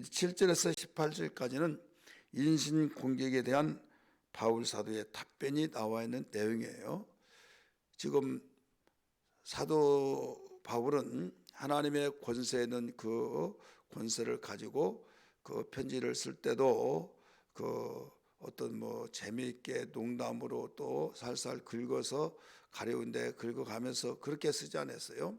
7절에서 18절까지는 인신 공격에 대한 바울 사도의 답변이 나와 있는 내용이에요. 지금 사도 바울은 하나님의 권세 있는 그 권세를 가지고 그 편지를 쓸 때도 그 어떤 재미있게 농담으로 또 살살 긁어서 가려운데 긁어가면서 그렇게 쓰지 않았어요.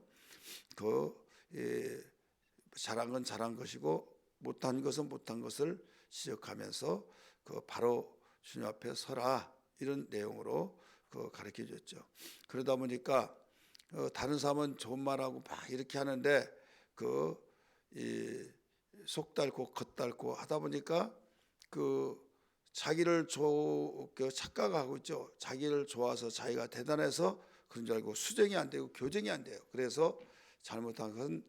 잘한 건 잘한 것이고 못한 것은 못한 것을 지적하면서 바로 주님 앞에 서라, 이런 내용으로 가르쳐 줬죠. 그러다 보니까 다른 사람은 좋은 말하고 막 이렇게 하는데 속 닳고 겉 닳고 하다 보니까 자기를 착각하고 있죠. 자기를 좋아서 자기가 대단해서 그런 줄 알고 수정이 안 되고 교정이 안 돼요. 그래서 잘못한 것은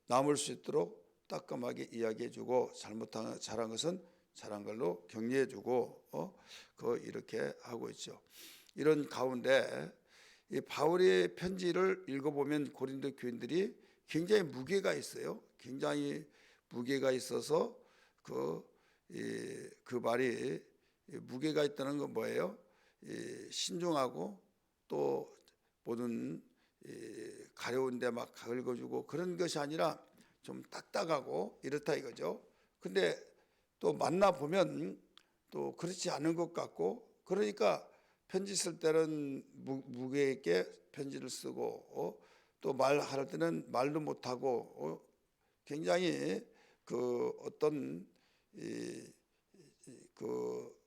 남을 수 있도록 따끔하게 이야기해주고 잘한 것은 잘한 걸로 격려해주고 이렇게 하고 있죠. 이런 가운데 이 바울의 편지를 읽어보면 고린도 교인들이 굉장히 무게가 있어요. 굉장히 무게가 있어서 그 말이 무게가 있다는 건 뭐예요? 신중하고 또 모든 가려운데 막 긁어주고 그런 것이 아니라 좀 딱딱하고 이렇다 이거죠. 근데 또 만나보면 또 그렇지 않은 것 같고, 그러니까 편지 쓸 때는 무게 있게 편지를 쓰고 또 말할 때는 말도 못하고 굉장히 어떤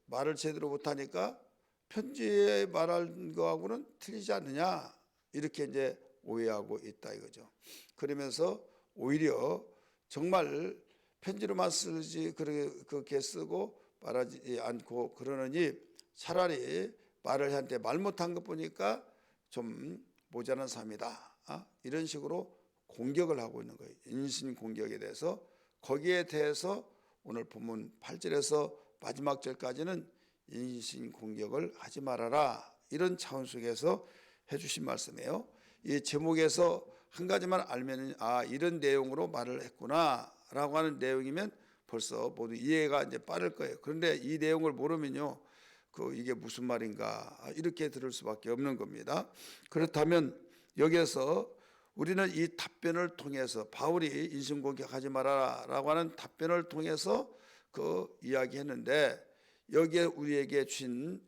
말을 제대로 못하니까 편지에 말한 거하고는 틀리지 않느냐, 이렇게 이제 오해하고 있다 이거죠. 그러면서 오히려 정말 편지로만 쓰지 그렇게 쓰고 말하지 않고 그러느니 차라리 말을 한테 말 못한 것 보니까 좀 모자란 사람이다, 이런 식으로 공격을 하고 있는 거예요. 인신 공격에 대해서. 거기에 대해서 오늘 본문 8절에서 마지막 절까지는 인신 공격을 하지 말아라, 이런 차원 속에서 해주신 말씀이에요. 이 제목에서 한 가지만 알면 이런 내용으로 말을 했구나 라고 하는 내용이면 벌써 모두 이해가 이제 빠를 거예요. 그런데 이 내용을 모르면요, 이게 무슨 말인가 이렇게 들을 수밖에 없는 겁니다. 그렇다면 여기에서 우리는 이 답변을 통해서 바울이 인신공격하지 말아라 라고 하는 답변을 통해서 이야기했는데, 여기에 우리에게 주신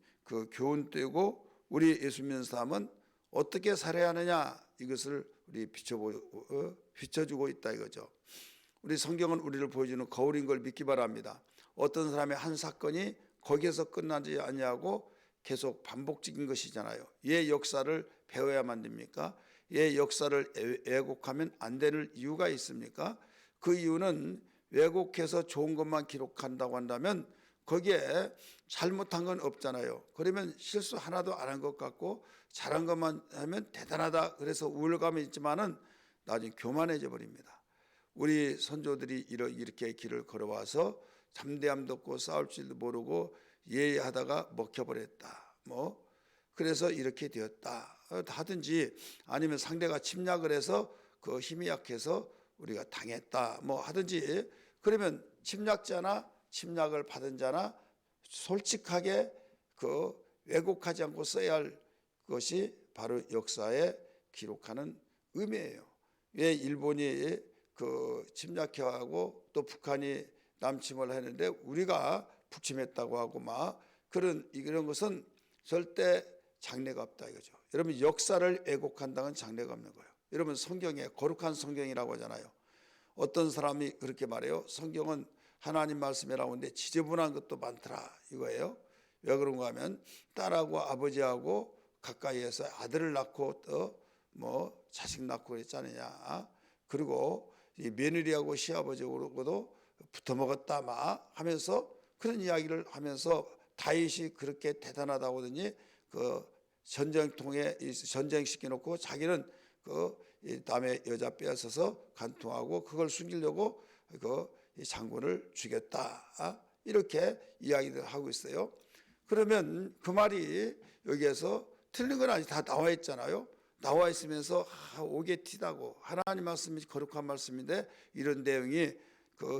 교훈되고 우리 예수 믿는 사람은 어떻게 살아야 하느냐, 이것을 우리 비춰주고 있다 이거죠. 우리 성경은 우리를 보여주는 거울인 걸 믿기 바랍니다. 어떤 사람의 한 사건이 거기에서 끝나지 않냐고 계속 반복적인 것이잖아요. 얘 역사를 배워야만 됩니까? 얘 역사를 왜곡하면 안 되는 이유가 있습니까? 그 이유는 왜곡해서 좋은 것만 기록한다고 한다면 거기에 잘못한 건 없잖아요. 그러면 실수 하나도 안 한 것 같고 잘한 것만 하면 대단하다, 그래서 우월감이 있지만은 나중에 교만해져 버립니다. 우리 선조들이 이렇게 길을 걸어와서 잠대함도 없고 싸울 줄도 모르고 예하다가 먹혀버렸다, 그래서 이렇게 되었다 하든지, 아니면 상대가 침략을 해서 그 힘이 약해서 우리가 당했다 하든지, 그러면 침략자나 침략을 받은 자나 솔직하게 왜곡하지 않고 써야 할 것이 바로 역사에 기록하는 의미예요. 왜 일본이 침략해하고 또 북한이 남침을 했는데 우리가 북침했다고 하고 이런 것은 절대 장래가 없다 이거죠. 여러분, 역사를 왜곡한다는 장래가 없는 거예요. 여러분, 성경에 거룩한 성경이라고 하잖아요. 어떤 사람이 그렇게 말해요. 성경은 하나님 말씀이라고 하는데 지저분한 것도 많더라 이거예요. 왜 그런가 하면 딸하고 아버지하고 가까이에서 아들을 낳고 또 자식 낳고 그랬지 않느냐. 그리고 이 며느리하고 시아버지하고도 붙어먹었다 하면서 그런 이야기를 하면서 다윗이 그렇게 대단하다고 하더니 전쟁통에 전쟁시켜놓고 자기는 남의 여자 빼앗아서 간통하고 그걸 숨기려고 장군을 죽였다, 이렇게 이야기를 하고 있어요. 그러면 그 말이 여기에서 틀린 건 아니지, 다 나와 있잖아요. 나와 있으면서 오게 튀다고 하나님 말씀이 거룩한 말씀인데 이런 내용이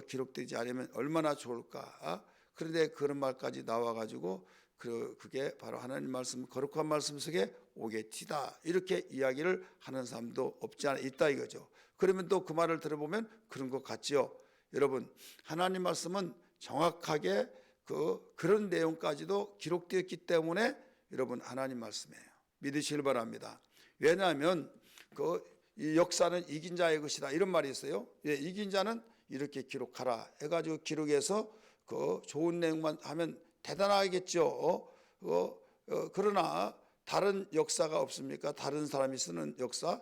기록되지 않으면 얼마나 좋을까. 그런데 그런 말까지 나와가지고 그게 바로 하나님 말씀, 거룩한 말씀 속에 오게티다, 이렇게 이야기를 하는 사람도 없지 않아 있다 이거죠. 그러면 또 그 말을 들어보면 그런 것 같지요. 여러분, 하나님 말씀은 정확하게 그런 내용까지도 기록되었기 때문에 여러분 하나님 말씀이에요. 믿으시길 바랍니다. 왜냐하면 이 역사는 이긴 자의 것이다, 이런 말이 있어요. 이긴 자는 이렇게 기록하라 해가지고 기록해서 좋은 내용만 하면 대단하겠죠. 그러나 다른 역사가 없습니까? 다른 사람이 쓰는 역사.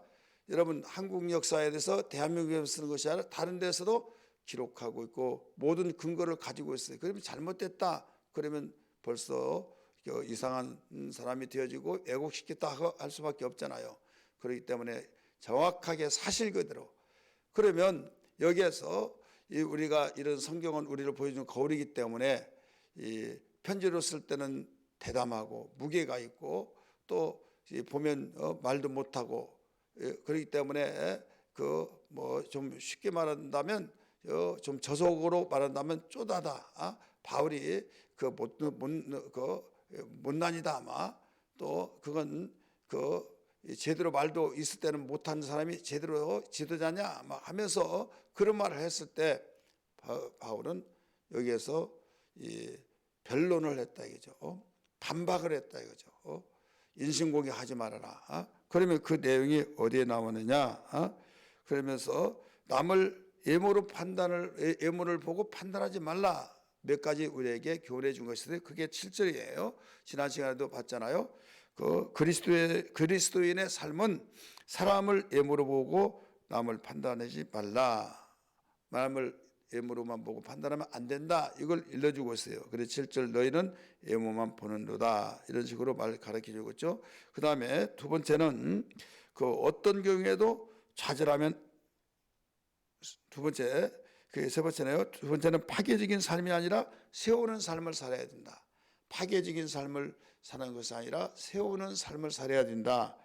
여러분, 한국 역사에 대해서 대한민국에서 쓰는 것이 아니라 다른 데서도 기록하고 있고 모든 근거를 가지고 있어요. 그러면 잘못됐다 그러면 벌써 이상한 사람이 되어지고 왜곡시켰다 할 수밖에 없잖아요. 그렇기 때문에 정확하게 사실 그대로. 그러면 여기에서 우리가 이런 성경은 우리를 보여주는 거울이기 때문에 이 편지로 쓸 때는 대담하고 무게가 있고 또 보면 말도 못하고, 그렇기 때문에 좀 쉽게 말한다면 좀 저속으로 말한다면 쪼다다. 바울이 못난이다 아마. 또 그건 제대로 말도 있을 때는 못하는 사람이 제대로 지도자냐 막 하면서 그런 말을 했을 때 바울은 여기에서 변론을 했다 이거죠. 반박을 했다 이거죠. 인신공개 하지 말아라. 그러면 그 내용이 어디에 나오느냐? 그러면서 남을 외모를 보고 판단하지 말라. 몇 가지 우리에게 교훈해 준 것인데 그게 7절이에요. 지난 시간에도 봤잖아요. 그리스도인의 삶은 사람을 외모로 보고 남을 판단하지 말라. 남을 외모로만 보고 판단하면 안 된다. 이걸 일러주고 있어요. 그래서 7절 너희는 외모만 보는도다. 이런 식으로 말 가르쳐주고 있죠. 그 다음에 두 번째는 어떤 경우에도 좌절하면 세 번째네요. 두 번째는 파괴적인 삶이 아니라 세우는 삶을 살아야 된다. 파괴적인 삶을 사는 것이 아니라 세우는 삶을 살아야 된다.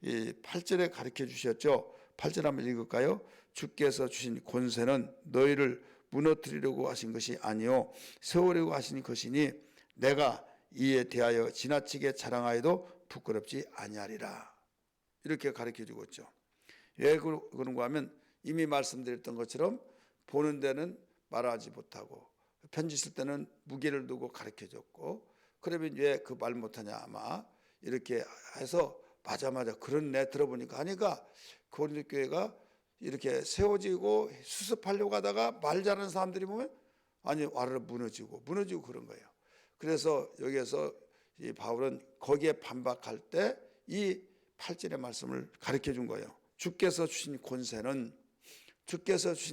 이 8절에 가르쳐 주셨죠. 8절 한번 읽을까요? 주께서 주신 권세는 너희를 무너뜨리려고 하신 것이 아니요 세우려고 하신 것이니 내가 이에 대하여 지나치게 자랑하여도 부끄럽지 아니하리라. 이렇게 가르쳐 주고 있죠. 왜 그런가 하면 이미 말씀드렸던 것처럼 보는 데는 말하지 못하고 편지 쓸 때는 무게를 두고 가르쳐 줬고, 그러면 왜 그 말 못하냐 아마 이렇게 해서 맞아 그렇네 들어보니까 하니까 고린도 교회가 이렇게 세워지고 수습하려고 하다가 말 잘하는 사람들이 보면 아니 와르르 무너지고 그런 거예요. 그래서 여기에서 이 바울은 거기에 반박할 때 이 8절의 말씀을 가르쳐 준 거예요. 주께서 주신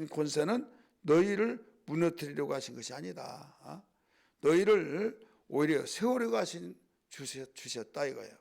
권세는 너희를 무너뜨리려고 하신 것이 아니다. 너희를 오히려 세우려고 주셨다 이거예요.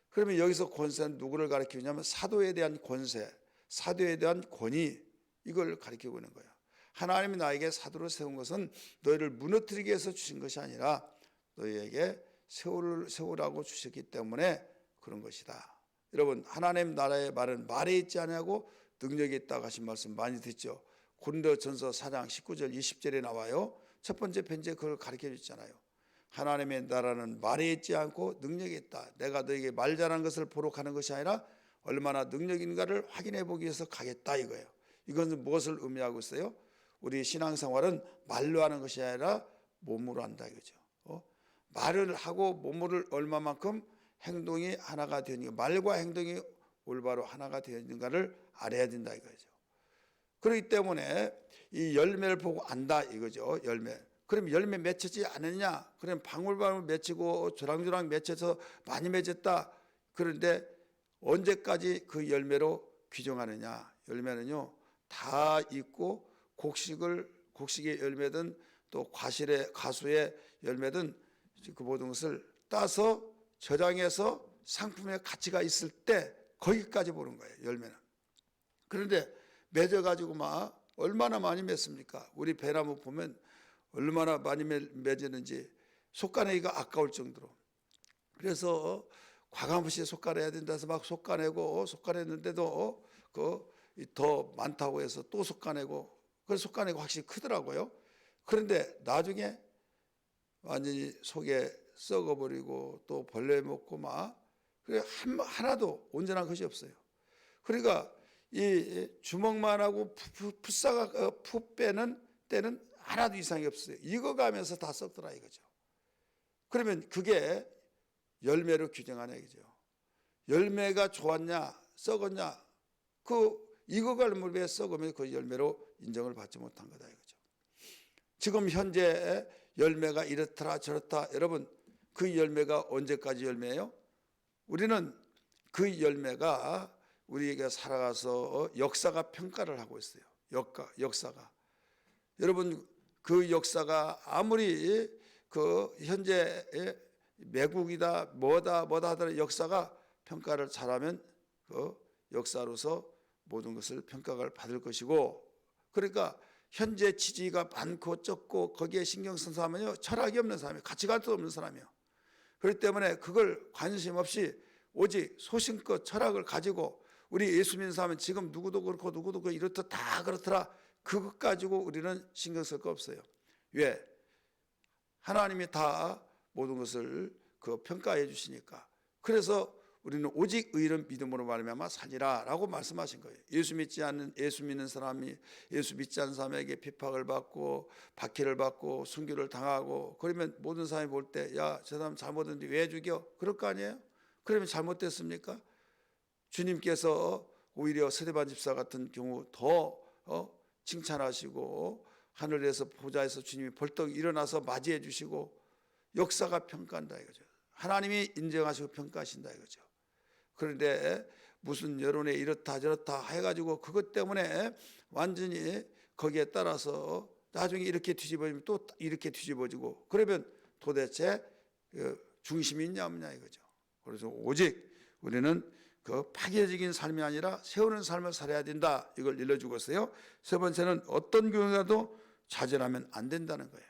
그러면 여기서 권세는 누구를 가리키냐면 사도에 대한 권세, 사도에 대한 권위, 이걸 가리키고 있는 거예요. 하나님이 나에게 사도를 세운 것은 너희를 무너뜨리기 위해서 주신 것이 아니라 너희에게 세우라고 주셨기 때문에 그런 것이다. 여러분, 하나님 나라의 말은 말에 있지 않냐고 능력이 있다고 하신 말씀 많이 듣죠. 고린도전서 4장 19절 20절에 나와요. 첫 번째 편지에 그걸 가르쳐 줬잖아요. 하나님의 나라는 말에 있지 않고 능력이 있다. 내가 너에게 말 잘한 것을 보러 가는 것이 아니라 얼마나 능력이 있는가를 확인해 보기 위해서 가겠다 이거예요. 이것은 무엇을 의미하고 있어요? 우리 신앙생활은 말로 하는 것이 아니라 몸으로 한다 이거죠. 말을 하고 몸으로 얼마만큼 행동이 하나가 되는가, 말과 행동이 올바로 하나가 되는가를 알아야 된다 이거죠. 그렇기 때문에 이 열매를 보고 안다 이거죠. 열매. 그럼 열매 맺히지 않느냐? 그럼 방울방울 맺히고 조랑조랑 맺혀서 많이 맺었다. 그런데 언제까지 그 열매로 규정하느냐? 열매는요 다 있고 곡식의 열매든 또 가수의 열매든 그 모든 것을 따서 저장해서 상품의 가치가 있을 때 거기까지 보는 거예요. 열매는. 그런데 맺어가지고 막 얼마나 많이 맺습니까? 우리 배나무 보면 얼마나 많이 맺었는지 솎아내기가 아까울 정도로. 그래서 과감없이 솎아내야 된다 해서 막 솎아냈는데도 더 많다고 해서 또 솎아내고, 그래서 속가내가 확실히 크더라고요. 그런데 나중에 완전히 속에 썩어버리고 또 벌레 먹고 막 그래 하나도 온전한 것이 없어요. 그러니까 이 주먹만 하고 풋사가 풋 빼는 때는 하나도 이상이 없어요. 익어가면서 다 썩더라 이거죠. 그러면 그게 열매로 규정하냐 이거죠. 열매가 좋았냐 썩었냐 그 익어갈 물에 썩으면 그 열매로 인정을 받지 못한 거다 이거죠. 지금 현재 열매가 이렇더라 저렇다. 여러분 그 열매가 언제까지 열매예요? 우리는 그 열매가 우리에게 살아가서 역사가 평가를 하고 있어요. 역사가. 여러분 그 역사가 아무리 그 현재 매국이다 뭐다 하더라도 역사가 평가를 잘하면 그 역사로서 모든 것을 평가를 받을 것이고, 그러니까 현재 지지가 많고 적고 거기에 신경 쓴 사람은요 철학이 없는 사람이에요. 가치관도 없는 사람이에요. 그렇기 때문에 그걸 관심 없이 오직 소신껏 철학을 가지고 우리 예수 믿는 사람은 지금 누구도 그렇고 누구도 그렇고 이렇다 다 그렇더라 그것 가지고 우리는 신경 쓸 거 없어요. 왜? 하나님이 다 모든 것을 그 평가해 주시니까. 그래서 우리는 오직 의를 믿음으로 말미암아 살리라라고 말씀하신 거예요. 예수 믿는 사람이 예수 믿지 않는 사람에게 핍박을 받고 박해를 받고 순교를 당하고 그러면 모든 사람이 볼 때 야, 저 사람 잘못했는데 왜 죽여? 그럴 거 아니에요? 그러면 잘못됐습니까? 주님께서 오히려 스데반 집사 같은 경우 더 칭찬하시고 하늘에서 보좌에서 주님이 벌떡 일어나서 맞이해 주시고 역사가 평가한다 이거죠. 하나님이 인정하시고 평가하신다 이거죠. 그런데 무슨 여론에 이렇다 저렇다 해가지고 그것 때문에 완전히 거기에 따라서 나중에 이렇게 뒤집어지면 또 이렇게 뒤집어지고 그러면 도대체 중심이 있냐 없냐 이거죠. 그래서 오직 우리는 그 파괴적인 삶이 아니라 세우는 삶을 살아야 된다. 이걸 일러주고 있어요. 세 번째는 어떤 경우라도 좌절하면 안 된다는 거예요.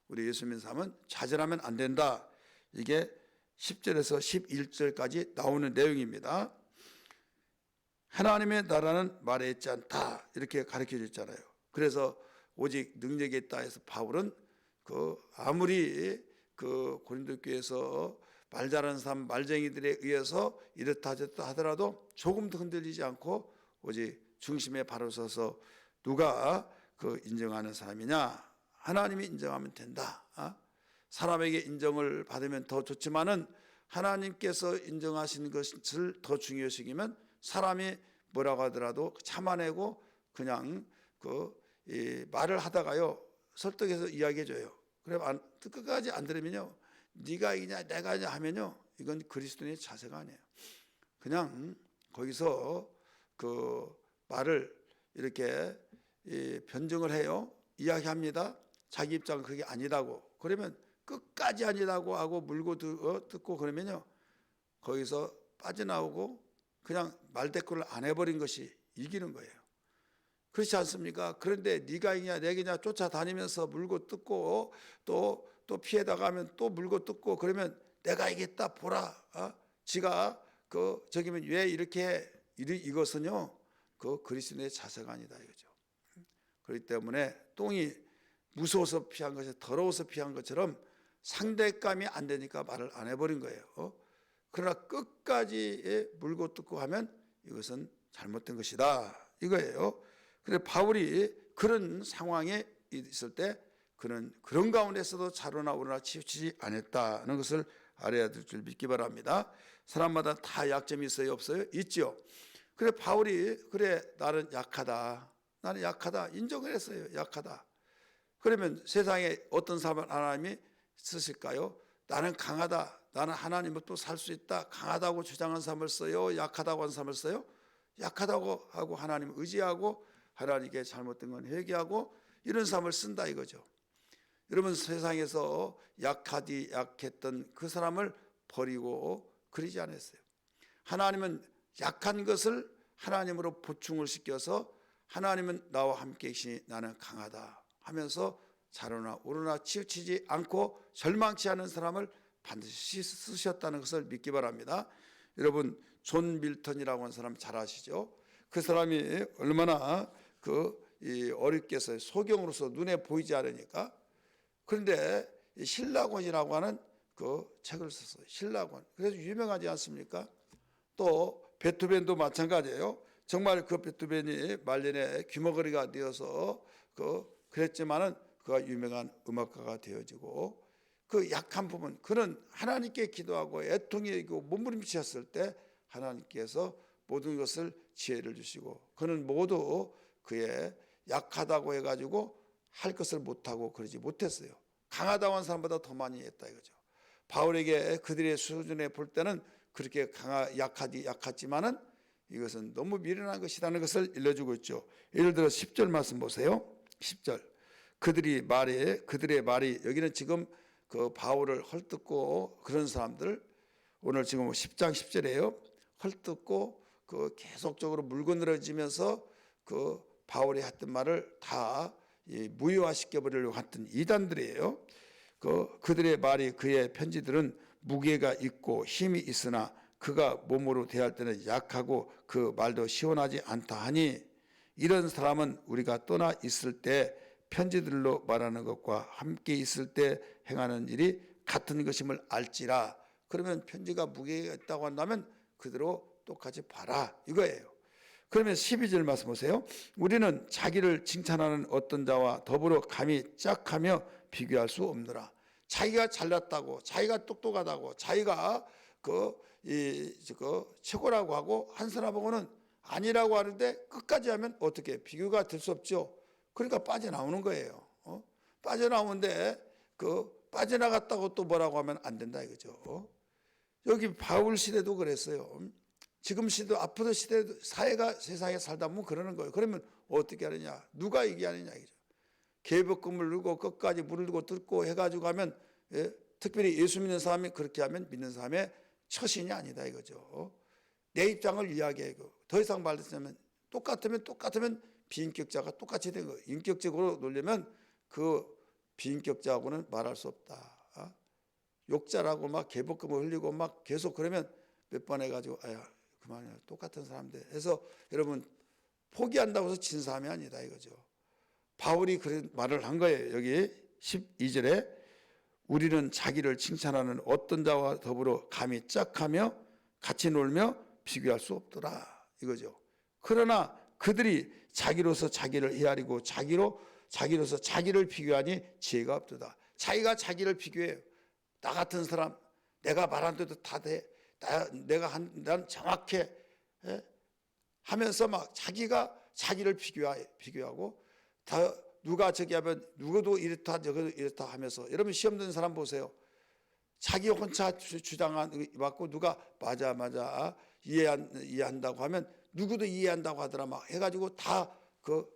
우리 예수 믿는 사람은 좌절하면 안 된다. 이게 10절에서 11절까지 나오는 내용입니다. 하나님의 나라는 말에 있지 않다 이렇게 가르쳐 줬잖아요. 그래서 오직 능력이 있다 해서 바울은 그 아무리 그 고린도 교회에서 말 잘하는 사람 말쟁이들에 의해서 이렇다 저렇다 하더라도 조금도 흔들리지 않고 오직 중심에 바로 서서 누가 그 인정하는 사람이냐? 하나님이 인정하면 된다. 사람에게 인정을 받으면 더 좋지만은 하나님께서 인정하시는 것을 더 중요시 여기면 사람이 뭐라고 하더라도 참아내고 그냥 말을 하다가요 설득해서 이야기해줘요. 그래 끝까지 안 들으면요 네가 이냐 내가 이냐 하면요 이건 그리스도인의 자세가 아니에요. 그냥 거기서 그 말을 이렇게 변증을 해요. 이야기합니다. 자기 입장은 그게 아니다고. 그러면 끝까지 아니다고 하고 물고 듣고 그러면요 거기서 빠져나오고 그냥 말대꾸를 안 해버린 것이 이기는 거예요. 그렇지 않습니까? 그런데 네가 이냐 내가 이냐 쫓아다니면서 물고 뜯고 또 피해다가면 또 물고 뜯고 그러면 내가 이겼다 보라. 지가 저기면 왜 이렇게 이것은요 그 그리스도의 자세가 아니다 이거죠. 그렇기 때문에 똥이 무서워서 피한 것이 더러워서 피한 것처럼 상대감이 안 되니까 말을 안 해버린 거예요. 그러나 끝까지 물고 뜯고 하면 이것은 잘못된 것이다 이거예요. 그래서 바울이 그런 상황에 있을 때 그는 그런 가운데서도 자로나 오르나 치우치지 않았다는 것을 알아야 될 줄 믿기 바랍니다. 사람마다 다 약점이 있어요 없어요? 있죠. 그래 바울이 그래 나는 약하다 인정을 했어요. 약하다. 그러면 세상에 어떤 사람을 하나님이 쓰실까요? 나는 강하다. 나는 하나님을 또 살 수 있다. 강하다고 주장한 사람을 써요? 약하다고 한 사람을 써요? 약하다고 하고 하나님을 의지하고 하나님께 잘못된 건 회개하고 이런 사람을 쓴다 이거죠. 여러분 세상에서 약했던 그 사람을 버리고 그러지 않았어요. 하나님은 약한 것을 하나님으로 보충을 시켜서 하나님은 나와 함께 계시니 나는 강하다 하면서 자로나 오르나 치우치지 않고 절망치 않은 사람을 반드시 쓰셨다는 것을 믿기 바랍니다. 여러분 존 밀턴이라고 하는 사람 잘 아시죠? 그 사람이 얼마나 그 어렵게 해서 소경으로서 눈에 보이지 않으니까. 그런데 이 신라곤이라고 하는 그 책을 썼어요. 신라곤. 그래서 유명하지 않습니까? 또 베토벤도 마찬가지예요. 정말 그 베토벤이 말년에 귀머거리가 되어서 그랬지만은 그가 유명한 음악가가 되어지고, 그 약한 부분, 그는 하나님께 기도하고 애통이 여기고 몸부림치셨을 때 하나님께서 모든 것을 지혜를 주시고, 그는 모두 그의 약하다고 해가지고 할 것을 못하고 그러지 못했어요. 강하다고 한 사람보다 더 많이 했다 이거죠. 바울에게 그들의 수준에 볼 때는 그렇게 약하지만은 이것은 너무 미련한 것이라는 것을 일러주고 있죠. 예를 들어 10절 말씀 보세요. 10절. 그들의 말이, 여기는 지금 그 바울을 헐뜯고 그런 사람들, 오늘 지금 10장 10절이에요. 헐뜯고 그 계속적으로 물건늘어지면서 그 바울이 했던 말을 다 무효화시켜 버리려고 했던 이단들이에요. 그들의 말이, 그의 편지들은 무게가 있고 힘이 있으나 그가 몸으로 대할 때는 약하고 그 말도 시원하지 않다 하니, 이런 사람은 우리가 떠나 있을 때 편지들로 말하는 것과 함께 있을 때 행하는 일이 같은 것임을 알지라. 그러면 편지가 무게가 있다고 한다면 그대로 똑같이 봐라 이거예요. 그러면 12절 말씀 보세요. 우리는 자기를 칭찬하는 어떤 자와 더불어 감히 짝하며 비교할 수 없느라. 자기가 잘났다고, 자기가 똑똑하다고, 자기가 최고라고 하고 한 사람하고는 아니라고 하는데 끝까지 하면 어떻게 비교가 될 수 없죠. 그러니까 빠져나오는 거예요. 빠져나오는데 빠져나갔다고 또 뭐라고 하면 안 된다 이거죠. 여기 바울 시대도 그랬어요. 지금 시대, 앞으로 시대도 사회가 세상에 살다 보면 그러는 거예요. 그러면 어떻게 하느냐, 누가 얘기하느냐 이거죠. 계복금을 들고 끝까지 물을 들고 뜯고 해가지고 하면, 특별히 예수 믿는 사람이 그렇게 하면 믿는 사람의 처신이 아니다 이거죠. 내 입장을 이야기하고 더 이상 말하자면 똑같으면 비인격자가 똑같이 된 거예요. 인격적으로 놀려면 그 비인격자하고는 말할 수 없다. 욕자라고 막 계복금을 흘리고 막 계속 그러면 몇 번 해가지고 아야 그만해, 똑같은 사람들 해서 여러분 포기한다고 해서 진 사람이 아니다 이거죠. 바울이 그런 말을 한 거예요. 여기 12절에 우리는 자기를 칭찬하는 어떤 자와 더불어 감히 짝하며 같이 놀며 비교할 수 없더라 이거죠. 그러나 그들이 자기로서 자기를 헤아리고 자기로서 자기를 비교하니 지혜가 없도다. 자기가 자기를 비교해요. 나 같은 사람, 내가 말한 대로 다 돼. 난 정확해. 하면서 막 자기가 자기를 비교하고, 다 누가 저기 하면 누구도 이렇다 저거도 이렇다 하면서, 여러분 시험 드는 사람 보세요. 자기 혼자 주장한 맞고 누가 맞아 이해한다고 하면 누구도 이해한다고 하더라 막 해가지고 다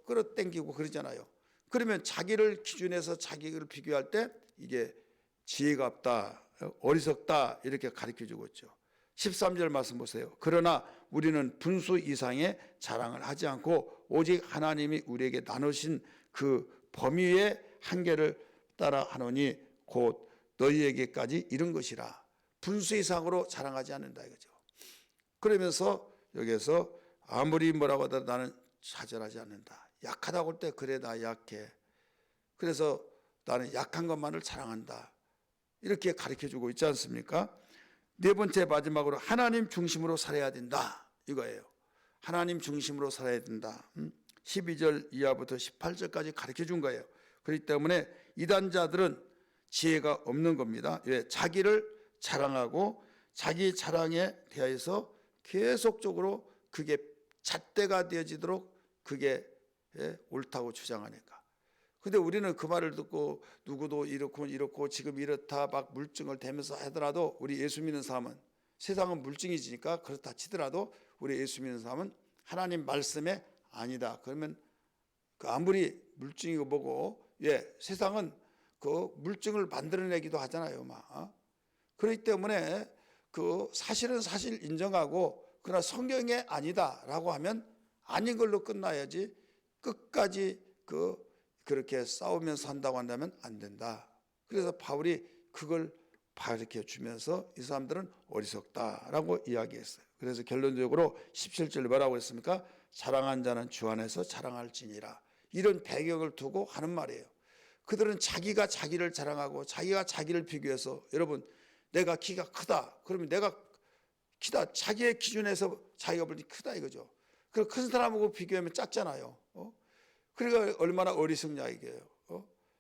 끌어당기고 그러잖아요. 그러면 자기를 기준해서 자기를 비교할 때 이게 지혜가 없다, 어리석다 이렇게 가르쳐주고 있죠. 13절 말씀 보세요. 그러나 우리는 분수 이상의 자랑을 하지 않고 오직 하나님이 우리에게 나누신 그 범위의 한계를 따라 하노니 곧 너희에게까지 이른 것이라. 분수 이상으로 자랑하지 않는다 이거죠. 그러면서 여기서 아무리 뭐라고 하더라도 나는 좌절하지 않는다. 약하다고 할 때 그래 나 약해. 그래서 나는 약한 것만을 자랑한다. 이렇게 가르쳐주고 있지 않습니까? 네 번째 마지막으로 하나님 중심으로 살아야 된다 이거예요. 하나님 중심으로 살아야 된다. 12절 이하부터 18절까지 가르쳐준 거예요. 그렇기 때문에 이단자들은 지혜가 없는 겁니다. 왜? 자기를 자랑하고 자기 자랑에 대해서 계속적으로 그게 잣대가 되어지도록 그게 옳다고 주장하니까. 근데 우리는 그 말을 듣고 누구도 이렇고 지금 이렇다 막 물증을 대면서 하더라도, 우리 예수 믿는 사람은, 세상은 물증이지니까 그렇다 치더라도 우리 예수 믿는 사람은 하나님 말씀에 아니다 그러면 아무리 물증이고 뭐고, 세상은 그 물증을 만들어내기도 하잖아요 막. 그렇기 때문에 그 사실은 사실 인정하고, 그러나 성경에 아니다라고 하면 아닌 걸로 끝나야지 끝까지 그렇게 싸우면서 한다고 한다면 안 된다. 그래서 바울이 그걸 가르쳐 주면서 이 사람들은 어리석다라고 이야기했어요. 그래서 결론적으로 17절 뭐라고 했습니까? 자랑한 자는 주 안에서 자랑할지니라. 이런 배경을 두고 하는 말이에요. 그들은 자기가 자기를 자랑하고 자기가 자기를 비교해서, 여러분 내가 키가 크다 그러면 내가 키다, 자기의 기준에서 자기가 볼 때 크다 이거죠. 그리고 큰 사람하고 비교하면 작잖아요. 그러니까 얼마나 어리석냐 이게요.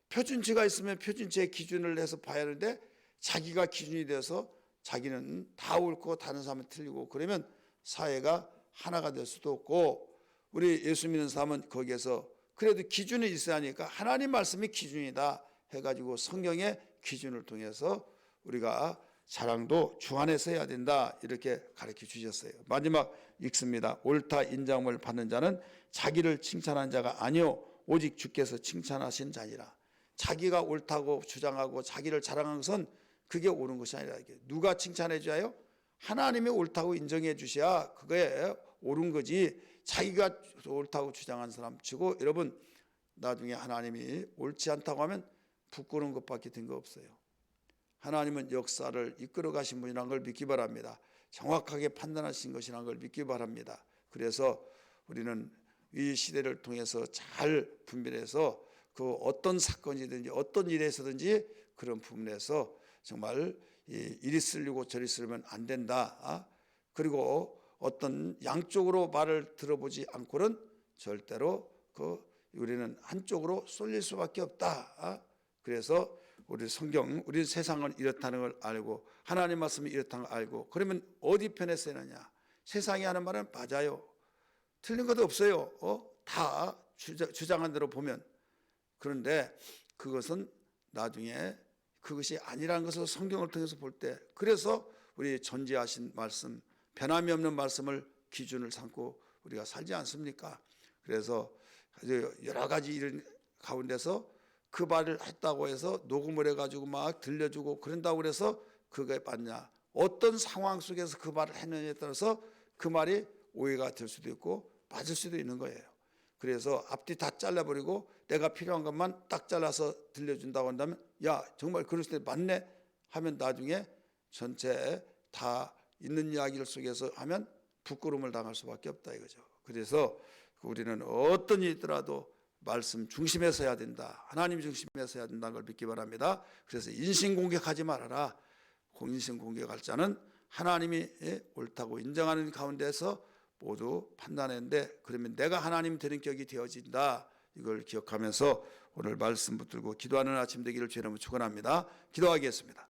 표준치가 있으면 표준치의 기준을 해서 봐야 하는데 자기가 기준이 돼서 자기는 다 옳고 다른 사람은 틀리고, 그러면 사회가 하나가 될 수도 없고, 우리 예수 믿는 사람은 거기에서 그래도 기준이 있어야 하니까 하나님 말씀이 기준이다 해가지고 성경의 기준을 통해서 우리가 자랑도 주 안에서 해야 된다 이렇게 가르쳐 주셨어요. 마지막 읽습니다. 옳다 인정을 받는 자는 자기를 칭찬한 자가 아니요 오직 주께서 칭찬하신 자니라. 자기가 옳다고 주장하고 자기를 자랑한 것은 그게 옳은 것이 아니라, 누가 칭찬해 줘요? 하나님이 옳다고 인정해 주셔야 그게 옳은 거지. 자기가 옳다고 주장한 사람 치고, 여러분 나중에 하나님이 옳지 않다고 하면 부끄러운 것밖에 된 거 없어요. 하나님은 역사를 이끌어 가신 분이라는 걸 믿기 바랍니다. 정확하게 판단하신 것이라는 걸 믿기 바랍니다. 그래서 우리는 이 시대를 통해서 잘 분별해서 그 어떤 사건이든지 어떤 일에서든지 그런 부분에서 정말 이리 쓰려고 저리 쓰려면 안 된다. 그리고 어떤 양쪽으로 말을 들어보지 않고는 절대로 우리는 한쪽으로 쏠릴 수밖에 없다. 그래서 우리 성경, 우리 세상은 이렇다는 걸 알고 하나님 말씀이 이렇다는 걸 알고, 그러면 어디 편에 서느냐? 세상이 하는 말은 맞아요. 틀린 것도 없어요. 다 주장한 대로 보면. 그런데 그것은 나중에 그것이 아니라는 것을 성경을 통해서 볼 때, 그래서 우리 전지하신 말씀, 변함이 없는 말씀을 기준을 삼고 우리가 살지 않습니까? 그래서 여러 가지 일 가운데서 그 말을 했다고 해서 녹음을 해가지고 막 들려주고 그런다고 해서 그게 맞냐? 어떤 상황 속에서 그 말을 했느냐에 따라서 그 말이 오해가 될 수도 있고 맞을 수도 있는 거예요. 그래서 앞뒤 다 잘라버리고 내가 필요한 것만 딱 잘라서 들려준다고 한다면, 야 정말 그럴 때 맞네 하면 나중에 전체 다 있는 이야기를 속에서 하면 부끄러움을 당할 수밖에 없다 이거죠. 그래서 우리는 어떤 일이 있더라도 말씀 중심에서 해야 된다. 하나님 중심에서 해야 된다는 걸 믿기 바랍니다. 그래서 인신공격하지 말아라. 인신공격할 자는 하나님이 옳다고 인정하는 가운데서 모두 판단했는데, 그러면 내가 하나님 되는 격이 되어진다. 이걸 기억하면서 오늘 말씀 붙들고 기도하는 아침 되기를 주의 이름으로 축원합니다. 기도하겠습니다.